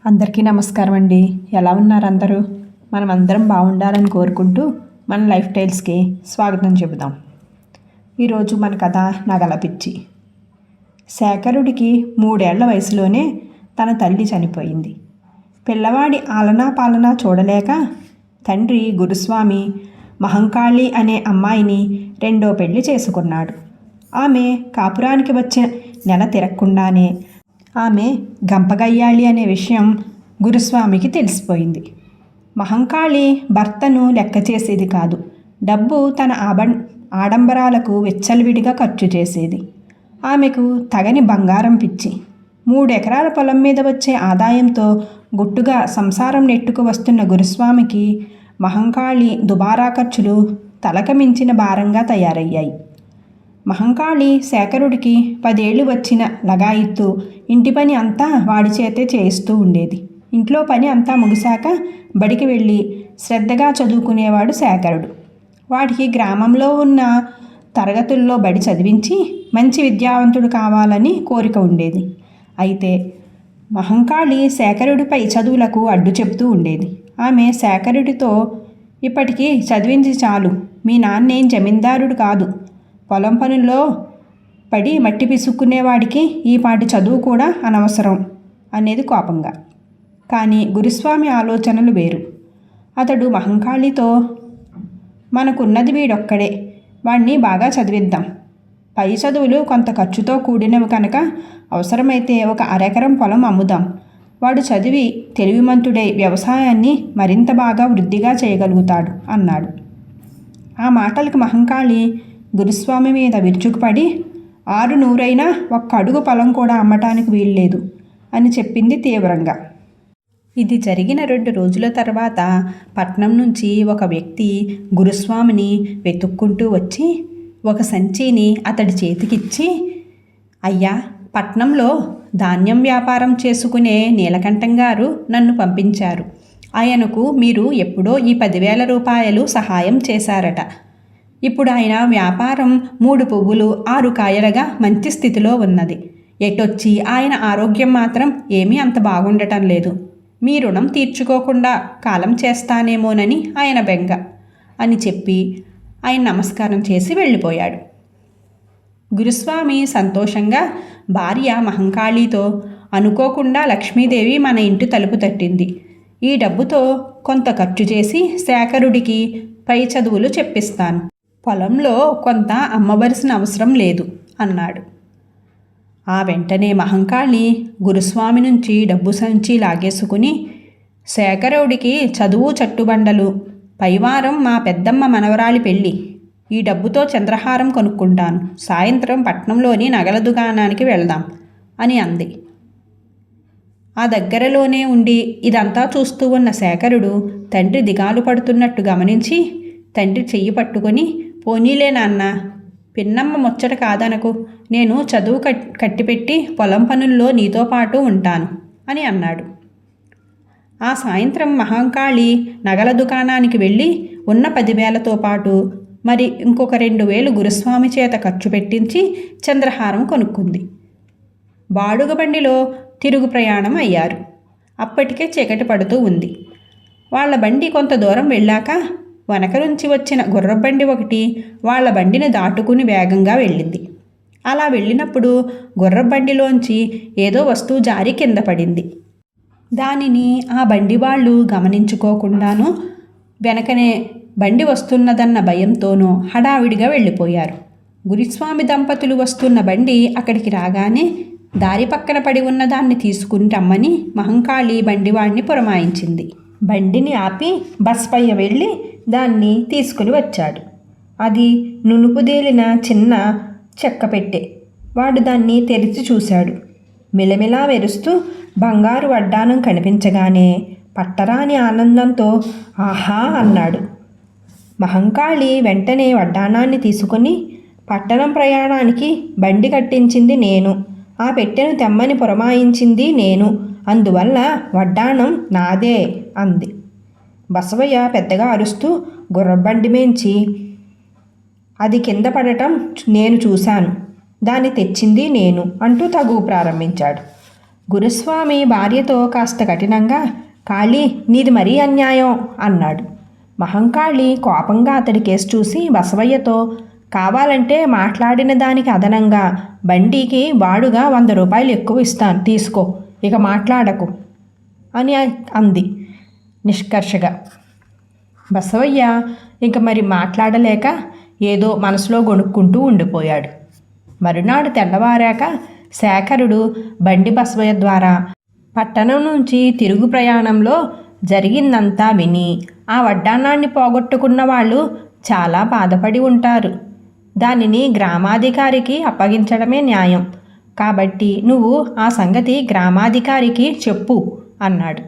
అందరికీ నమస్కారం అండి. ఎలా ఉన్నారు అందరూ? మనం అందరం బాగుండాలని కోరుకుంటూ మన లైఫ్ స్టైల్స్కి స్వాగతం చెబుదాం. ఈరోజు మన కథ నగల పిచ్చి. శేఖరుడికి 3 ఏళ్ల వయసులోనే తన తల్లి చనిపోయింది. పిల్లవాడి ఆలనా పాలనా చూడలేక తండ్రి గురుస్వామి మహంకాళి అనే అమ్మాయిని 2వ పెళ్లి చేసుకున్నాడు. ఆమె కాపురానికి వచ్చిన నెల తిరగకుండానే ఆమె గంపగయ్యాళి అనే విషయం గురుస్వామికి తెలిసిపోయింది. మహంకాళి భర్తను లెక్క చేసేది కాదు. డబ్బు తన ఆడంబరాలకు విచ్చలవిడిగా ఖర్చు చేసేది. ఆమెకు తగని బంగారం పిచ్చి. 3 ఎకరాల పొలం మీద వచ్చే ఆదాయంతో గుట్టుగా సంసారం నెట్టుకు వస్తున్న గురుస్వామికి మహంకాళి దుబారా ఖర్చులు తలక మించిన భారంగా తయారయ్యాయి. మహంకాళి శేఖరుడికి 10 ఏళ్లు వచ్చిన లగాయిత్తు ఇంటి పని అంతా వాడి చేతే చేయిస్తూ ఉండేది. ఇంట్లో పని అంతా ముగిశాక బడికి వెళ్ళి శ్రద్ధగా చదువుకునేవాడు శేఖరుడు. వాడికి గ్రామంలో ఉన్న తరగతుల్లో బడి చదివించి మంచి విద్యావంతుడు కావాలని కోరిక ఉండేది. అయితే మహంకాళి శేఖరుడిపై చదువులకు అడ్డు చెప్తూ ఉండేది. ఆమె శేఖరుడితో, ఇప్పటికీ చదివించి చాలు, మీ నాన్నేం జమీందారుడు కాదు, పొలం పనుల్లో పడి మట్టి పిసుక్కునేవాడికి ఈ పాటి చదువు కూడా అనవసరం అనేది కోపంగా. కానీ గురుస్వామి ఆలోచనలు వేరు. అతడు మహంకాళితో, మనకున్నది వీడొక్కడే, వాణ్ణి బాగా చదివిద్దాం. పై చదువులు కొంత ఖర్చుతో కూడినవి కనుక అవసరమైతే 1 అరెకరం పొలం అమ్ముదాం. వాడు చదివి తెలివిమంతుడై వ్యవసాయాన్ని మరింత బాగా వృద్ధిగా చేయగలుగుతాడు అన్నాడు. ఆ మాటలకు మహంకాళి గురుస్వామి మీద విరుచుకుపడి, 6 నూరైనా 1 అడుగు పొలం కూడా అమ్మటానికి వీల్లేదు అని చెప్పింది తీవ్రంగా. ఇది జరిగిన 2 రోజుల తర్వాత పట్నం నుంచి ఒక వ్యక్తి గురుస్వామిని వెతుక్కుంటూ వచ్చి ఒక సంచిని అతడి చేతికిచ్చి, అయ్యా, పట్నంలో ధాన్యం వ్యాపారం చేసుకునే నీలకంఠం గారు నన్ను పంపించారు. ఆయనకు మీరు ఎప్పుడో ఈ 10,000 రూపాయలు సహాయం చేశారట. ఇప్పుడు ఆయన వ్యాపారం 3 పువ్వులు 6 కాయలుగా మంచి స్థితిలో ఉన్నది. ఎటొచ్చి ఆయన ఆరోగ్యం మాత్రం ఏమీ అంత బాగుండటం లేదు. మీ రుణం తీర్చుకోకుండా కాలం చేస్తానేమోనని ఆయన బెంగ అని చెప్పి ఆయన నమస్కారం చేసి వెళ్ళిపోయాడు. గురుస్వామి సంతోషంగా భార్య మహంకాళితో, అనుకోకుండా లక్ష్మీదేవి మన ఇంటి తలుపు తట్టింది. ఈ డబ్బుతో కొంత ఖర్చు చేసి శేఖరుడికి పై చదువులు చెప్పిస్తాను. పొలంలో కొంత అమ్మవలసిన అవసరం లేదు అన్నాడు. ఆ వెంటనే మహంకాళి గురుస్వామి నుంచి డబ్బు సంచి లాగేసుకుని, శేఖరుడికి చదువు చట్టుబండలు, పైవారం మా పెద్దమ్మ మనవరాలి పెళ్ళి, ఈ డబ్బుతో చంద్రహారం కొనుక్కుంటాను, సాయంత్రం పట్నంలోని నగల దుకాణానికి వెళదాం అని అంది. ఆ దగ్గరలోనే ఉండి ఇదంతా చూస్తూ ఉన్న శేఖరుడు తండ్రి దిగాలు పడుతున్నట్టు గమనించి తండ్రి చెయ్యి పట్టుకొని, పోనీలే నాన్న, పిన్నమ్మ ముచ్చట కాదనకు, నేను చదువు కట్టిపెట్టి పొలం పనుల్లో నీతో పాటు ఉంటాను అని అన్నాడు. ఆ సాయంత్రం మహంకాళి నగల దుకాణానికి వెళ్ళి ఉన్న 10,000తో పాటు మరి ఇంకొక 2,000 గురుస్వామి చేత ఖర్చు పెట్టించి చంద్రహారం కొనుక్కుంది. బాడుగ బండిలో తిరుగు ప్రయాణం అయ్యారు. అప్పటికే చీకటి పడుతూ ఉంది. వాళ్ళ బండి కొంత దూరం వెళ్ళాక వెనక నుంచి వచ్చిన గుర్రబండి ఒకటి వాళ్ళ బండిని దాటుకుని వేగంగా వెళ్ళింది. అలా వెళ్ళినప్పుడు గుర్రబండిలోంచి ఏదో వస్తువు జారి కింద పడింది. దానిని ఆ బండి వాళ్ళు గమనించుకోకుండానూ వెనకనే బండి వస్తున్నదన్న భయంతోనూ హడావిడిగా వెళ్ళిపోయారు. గురుస్వామి దంపతులు వస్తున్న బండి అక్కడికి రాగానే దారి పక్కన పడి ఉన్న దాన్ని తీసుకుని రమ్మని మహంకాళి బండివాడిని పురమాయించింది. బండిని ఆపి బస్పై వెళ్ళి దాన్ని తీసుకుని వచ్చాడు. అది నునుపుదేలిన చిన్న చెక్క పెట్టె. వాడు దాన్ని తెరిచి చూశాడు. మిలమిలా మెరుస్తూ బంగారు వడ్డానం కనిపించగానే పట్టరాని ఆనందంతో ఆహా అన్నాడు. మహంకాళి వెంటనే వడ్డానాన్ని తీసుకుని, పట్టణం ప్రయాణానికి బండి కట్టించింది నేను, ఆ పెట్టెను తెమ్మని పురమాయించింది నేను, అందువల్ల వడ్డానం నాదే అంది. బసవయ్య పెద్దగా అరుస్తూ గుర్రబండి మేంచి అది కింద పడటం నేను చూశాను, దాన్ని తెచ్చింది నేను అంటూ తగువ ప్రారంభించాడు. గురుస్వామి భార్యతో కాస్త కఠినంగా, కాళీ, నీది మరీ అన్యాయం అన్నాడు. మహంకాళి కోపంగా అతడి కేసు చూసి బసవయ్యతో, కావాలంటే మాట్లాడిన దానికి అదనంగా బండికి బాడుగా 100 రూపాయలు ఎక్కువ ఇస్తాను, తీసుకో, ఇక మాట్లాడకు అని అంది నిష్కర్షగా. బసవయ్య ఇంక మరి మాట్లాడలేక ఏదో మనసులో గొణుక్కుంటూ ఉండిపోయాడు. మరునాడు తెల్లవారాక శేఖరుడు బండి బసవయ్య ద్వారా పట్టణం నుంచి తిరుగు ప్రయాణంలో జరిగిందంతా విని, ఆ వడ్డాణాన్ని పోగొట్టుకున్న వాళ్ళు చాలా బాధపడి ఉంటారు. దానిని గ్రామాధికారికి అప్పగించడమే న్యాయం. కాబట్టి నువ్వు ఆ సంగతి గ్రామాధికారికి చెప్పు అన్నాడు.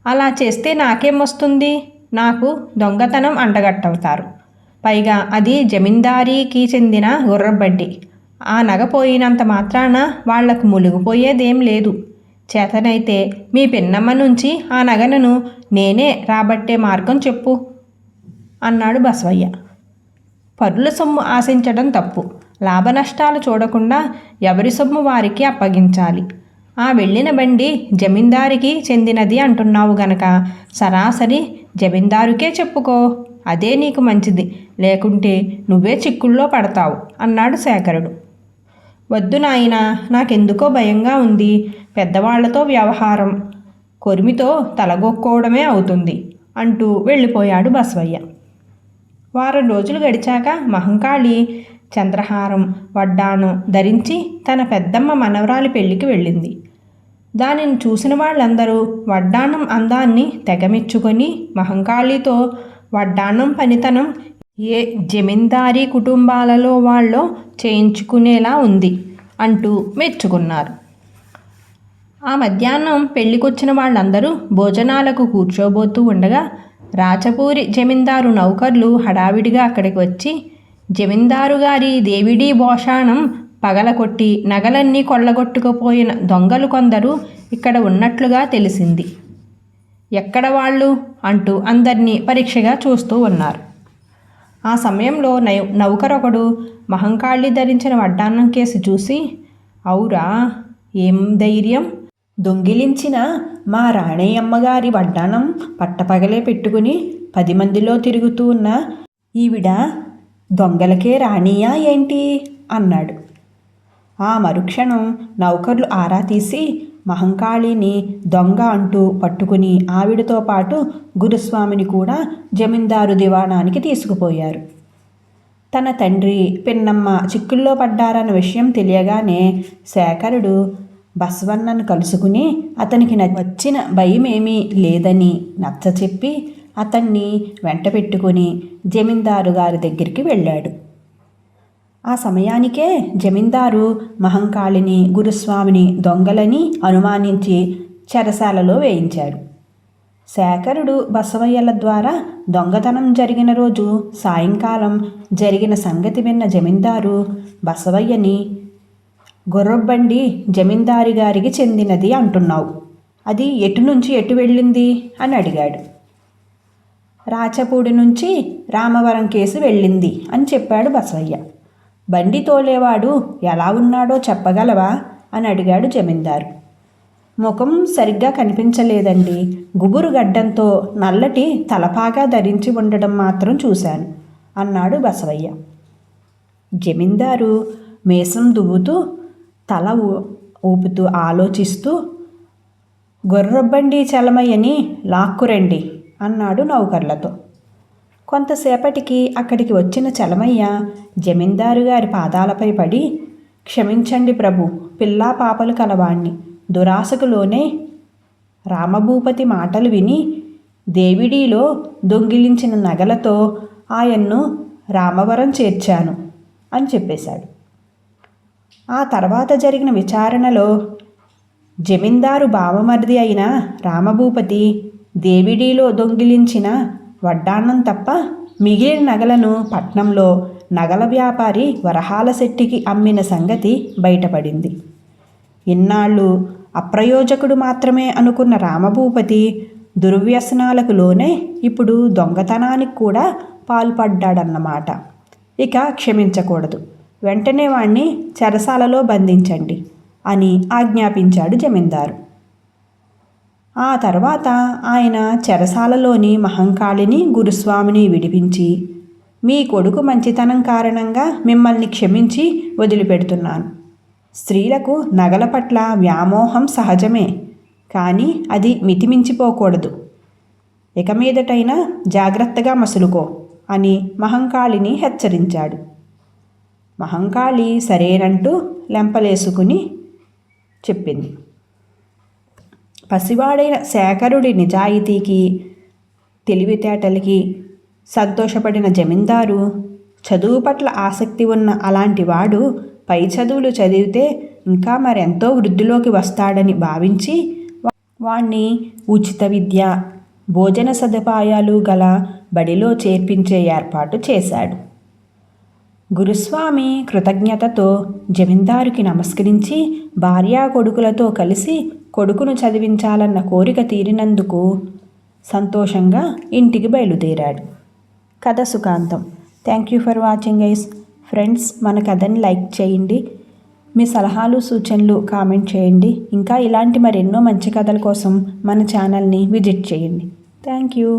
అలా చేస్తే నాకేం వస్తుంది? నాకు దొంగతనం అంటగట్టవుతారు. పైగా అది జమీందారీకి చెందిన గుర్రబండి. ఆ నగ పోయినంత మాత్రాన వాళ్లకు మునిగిపోయేదేం లేదు. చేతనైతే మీ పిన్నమ్మ నుంచి ఆ నగలను నేనే రాబట్టే మార్గం చెప్పు అన్నాడు బసవయ్య. పరుల సొమ్ము ఆశించడం తప్పు. లాభనష్టాలు చూడకుండా ఎవరి సొమ్ము వారికి అప్పగించాలి. ఆ వెళ్ళిన బండి జమీందారికి చెందినది అంటున్నావు గనక సరాసరి జమీందారుకే చెప్పుకో, అదే నీకు మంచిది. లేకుంటే నువ్వే చిక్కుల్లో పడతావు అన్నాడు శేఖరుడు. వద్దు నాయనా, నాకెందుకో భయంగా ఉంది. పెద్దవాళ్లతో వ్యవహారం కొరిమితో తలగొక్కోవడమే అవుతుంది అంటూ వెళ్ళిపోయాడు బసవయ్య. వారం రోజులు గడిచాక మహంకాళి చంద్రహారం, వడ్డాణం ధరించి తన పెద్దమ్మ మనవరాలి పెళ్లికి వెళ్ళింది. దానిని చూసిన వాళ్ళందరూ వడ్డాణం అందాన్ని తెగమెచ్చుకొని మహంకాళితో, వడ్డాణం పనితనం ఏ జమీందారీ కుటుంబాలలో వాళ్ళో చేయించుకునేలా ఉంది అంటూ మెచ్చుకున్నారు. ఆ మధ్యాహ్నం పెళ్లికొచ్చిన వాళ్ళందరూ భోజనాలకు కూర్చోబోతూ ఉండగా రాచపూరి జమీందారు నౌకర్లు హడావిడిగా అక్కడికి వచ్చి, జమీందారు గారి దేవిడీ భోషాణం పగలకొట్టి నగలన్నీ కొల్లగొట్టుకుపోయిన దొంగలు కొందరు ఇక్కడ ఉన్నట్లుగా తెలిసింది. ఎక్కడ వాళ్ళు అంటూ అందరినీ పరీక్షగా చూస్తూ ఉన్నారు. ఆ సమయంలో నౌకరొకడు మహంకాళి ధరించిన వడ్డాన్నం కేసు చూసి, అవురా, ఏం ధైర్యం! దొంగిలించిన మా రాణయ్యమ్మగారి వడ్డానం పట్టపగలే పెట్టుకుని 10 మందిలో తిరుగుతూ ఉన్న ఈవిడ దొంగలకే రాణియా ఏంటి అన్నాడు. ఆ మరుక్షణం నౌకర్లు ఆరా తీసి మహంకాళిని దొంగ అంటూ పట్టుకుని ఆవిడతో పాటు గురుస్వామిని కూడా జమీందారు దివాణానికి తీసుకుపోయారు. తన తండ్రి, పిన్నమ్మ చిక్కుల్లో పడ్డారన్న విషయం తెలియగానే శేఖరుడు బసవన్నను కలుసుకుని అతనికి వచ్చిన భయమేమీ లేదని నచ్చచెప్పి అతన్ని వెంట పెట్టుకుని జమీందారు గారి దగ్గరికి వెళ్ళాడు. ఆ సమయానికే జమీందారు మహంకాళిని, గురుస్వామిని దొంగలని అనుమానించి చెరసాలలో వేయించాడు. శేఖరుడు బసవయ్యల ద్వారా దొంగతనం జరిగిన రోజు సాయంకాలం జరిగిన సంగతి విన్న జమీందారు బసవయ్యని, గుర్రబండి జమీందారి గారికి చెందినది అంటున్నావు, అది ఎటు నుంచి ఎటు వెళ్ళింది అని అడిగాడు. రాచపూడి నుంచి రామవరం కేసు వెళ్ళింది అని చెప్పాడు బసవయ్య. బండి తోలేవాడు ఎలా ఉన్నాడో చెప్పగలవా అని అడిగాడు జమీందారు. ముఖం సరిగ్గా కనిపించలేదండి. గుబురు గడ్డంతో నల్లటి తలపాగా ధరించి ఉండడం మాత్రం చూశాను అన్నాడు బసవయ్య. జమీందారు మీసం దువ్వుతూ తల ఊపుతూ ఆలోచిస్తూ, గుర్రబండి చలమయ్యని లాక్కురండి అన్నాడు నౌకర్లతో. కొంతసేపటికి అక్కడికి వచ్చిన చలమయ్య జమీందారు గారి పాదాలపై పడి, క్షమించండి ప్రభు, పిల్లా పాపలు కలవాణ్ణి, దురాశకులోనే రామభూపతి మాటలు విని దేవిడీలో దొంగిలించిన నగలతో ఆయన్ను రామవరం చేర్చాను అని చెప్పేశాడు. ఆ తర్వాత జరిగిన విచారణలో జమీందారు బావమరిది అయిన రామభూపతి దేవిడీలో దొంగిలించిన వడ్డాన్నం తప్ప మిగిలిన నగలను పట్నంలో నగల వ్యాపారి వరహాల శెట్టికి అమ్మిన సంగతి బయటపడింది. ఇన్నాళ్ళు అప్రయోజకుడు మాత్రమే అనుకున్న రామభూపతి దుర్వ్యసనాలకు లోనే ఇప్పుడు దొంగతనానికి కూడా పాల్పడ్డాడన్నమాట. ఇక క్షమించకూడదు. వెంటనే వాణ్ణి చెరసాలలో బంధించండి అని ఆజ్ఞాపించాడు జమీందారు. ఆ తర్వాత ఆయన చెరసాలలోని మహంకాళిని గురుస్వామిని విడిపించి, మీ కొడుకు మంచితనం కారణంగా మిమ్మల్ని క్షమించి వదిలిపెడుతున్నాను. స్త్రీలకు నగల పట్ల వ్యామోహం సహజమే, కానీ అది మితిమించిపోకూడదు. ఇక మీదటైనా జాగ్రత్తగా మసులుకో అని మహంకాళిని హెచ్చరించాడు. మహంకాళి సరేనంటూ లెంపలేసుకుని చెప్పింది. పసివాడైన శేఖరుడి నిజాయితీకి, తెలివితేటలకి సంతోషపడిన జమీందారు, చదువు పట్ల ఆసక్తి ఉన్న అలాంటి వాడు పై చదువులు చదివితే ఇంకా మరెంతో వృద్ధిలోకి వస్తాడని భావించి వాణ్ణి ఉచిత విద్య, భోజన సదుపాయాలు గల బడిలో చేర్పించే ఏర్పాటు చేశాడు. గురుస్వామి కృతజ్ఞతతో జమీందారుకి నమస్కరించి భార్యా కొడుకులతో కలిసి కొడుకును చదివించాలన్న కోరిక తీరినందుకు సంతోషంగా ఇంటికి బయలుదేరాడు. కథ సుఖాంతం. Thank you for watching guys. Friends, మన కథని లైక్ చేయండి. మీ సలహాలు సూచనలు కామెంట్ చేయండి. ఇంకా ఇలాంటి మరెన్నో మంచి కథల కోసం మన ఛానల్ని విజిట్ చేయండి. Thank you.